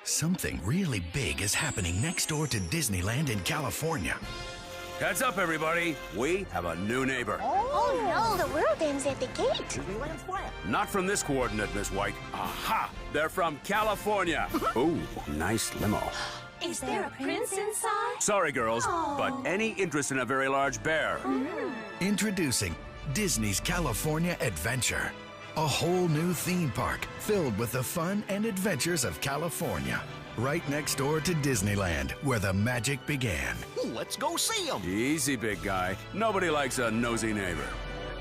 Something really big is happening next door to Disneyland in California. Heads up, everybody. We have a new neighbor. Oh no, the world ends at the gate. Disneyland's flat. Not from this coordinate, Miss White. Aha! They're from California. Ooh, nice limo. Is there a prince inside? Sorry, girls, but any interest in a very large bear? Introducing Disney's California Adventure. A whole new theme park filled with the fun and adventures of California. Right next door to Disneyland, where the magic began. Let's go see him. Easy, big guy. Nobody likes a nosy neighbor.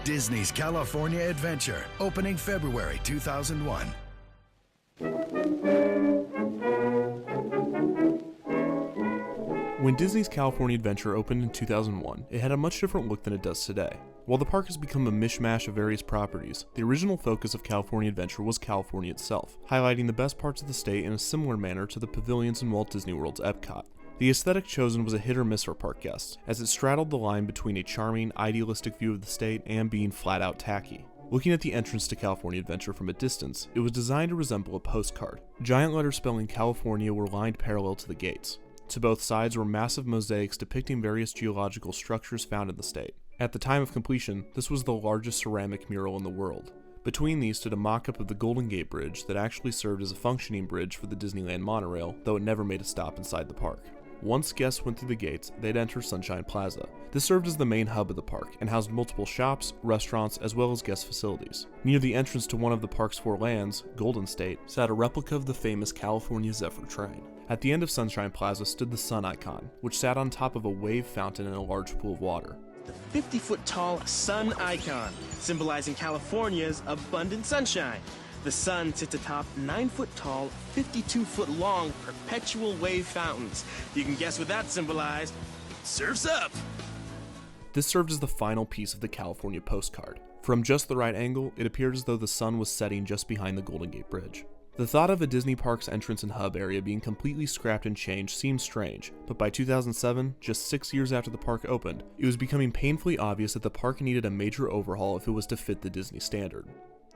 Disney's California Adventure, opening February 2001. When Disney's California Adventure opened in 2001, it had a much different look than it does today. While the park has become a mishmash of various properties, the original focus of California Adventure was California itself, highlighting the best parts of the state in a similar manner to the pavilions in Walt Disney World's Epcot. The aesthetic chosen was a hit or miss for park guests, as it straddled the line between a charming, idealistic view of the state and being flat-out tacky. Looking at the entrance to California Adventure from a distance, it was designed to resemble a postcard. Giant letters spelling California were lined parallel to the gates. To both sides were massive mosaics depicting various geological structures found in the state. At the time of completion, this was the largest ceramic mural in the world. Between these stood a mock-up of the Golden Gate Bridge that actually served as a functioning bridge for the Disneyland monorail, though it never made a stop inside the park. Once guests went through the gates, they'd enter Sunshine Plaza. This served as the main hub of the park and housed multiple shops, restaurants, as well as guest facilities. Near the entrance to one of the park's four lands, Golden State, sat a replica of the famous California Zephyr train. At the end of Sunshine Plaza stood the sun icon, which sat on top of a wave fountain in a large pool of water. The 50-foot-tall sun icon, symbolizing California's abundant sunshine. The sun sits atop 9-foot-tall, 52-foot-long perpetual wave fountains. You can guess what that symbolized. Surf's up! This served as the final piece of the California postcard. From just the right angle, it appeared as though the sun was setting just behind the Golden Gate Bridge. The thought of a Disney park's entrance and hub area being completely scrapped and changed seemed strange, but by 2007, just 6 years after the park opened, it was becoming painfully obvious that the park needed a major overhaul if it was to fit the Disney standard.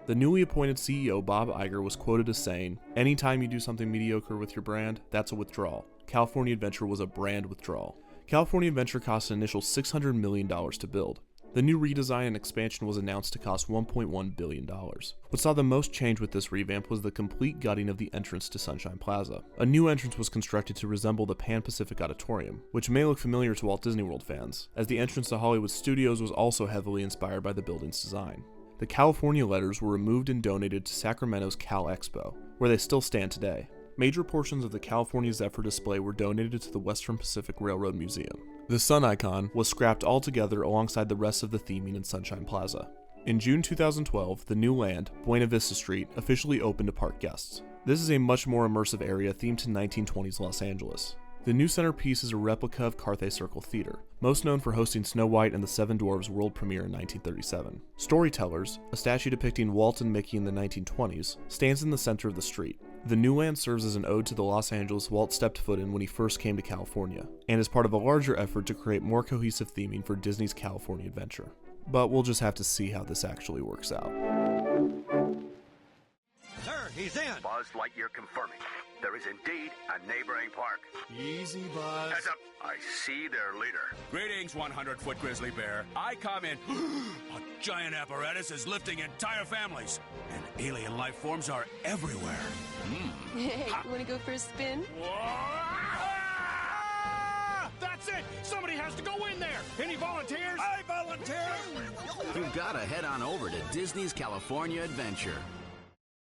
The newly appointed CEO Bob Iger was quoted as saying, "Anytime you do something mediocre with your brand, that's a withdrawal. California Adventure was a brand withdrawal." California Adventure cost an initial $600 million to build. The new redesign and expansion was announced to cost $1.1 billion. What saw the most change with this revamp was the complete gutting of the entrance to Sunshine Plaza. A new entrance was constructed to resemble the Pan Pacific Auditorium, which may look familiar to Walt Disney World fans, as the entrance to Hollywood Studios was also heavily inspired by the building's design. The California letters were removed and donated to Sacramento's Cal Expo, where they still stand today. Major portions of the California Zephyr display were donated to the Western Pacific Railroad Museum. The sun icon was scrapped altogether alongside the rest of the theming in Sunshine Plaza. In June 2012, the new land, Buena Vista Street, officially opened to park guests. This is a much more immersive area themed to 1920s Los Angeles. The new centerpiece is a replica of Carthay Circle Theater, most known for hosting Snow White and the Seven Dwarfs world premiere in 1937. Storytellers, a statue depicting Walt and Mickey in the 1920s, stands in the center of the street. The new land serves as an ode to the Los Angeles Walt stepped foot in when he first came to California, and is part of a larger effort to create more cohesive theming for Disney's California Adventure. But we'll just have to see how this actually works out. Sir, he's in. Buzz Lightyear confirming. There is indeed a neighboring park. Easy, Buzz. Heads up. I see their leader. Greetings, 100-foot grizzly bear. I comment. A giant apparatus is lifting entire families, and alien life forms are everywhere. Hey, you want to go for a spin? That's it! Somebody has to go in there! Any volunteers? I volunteer! You've got to head on over to Disney's California Adventure.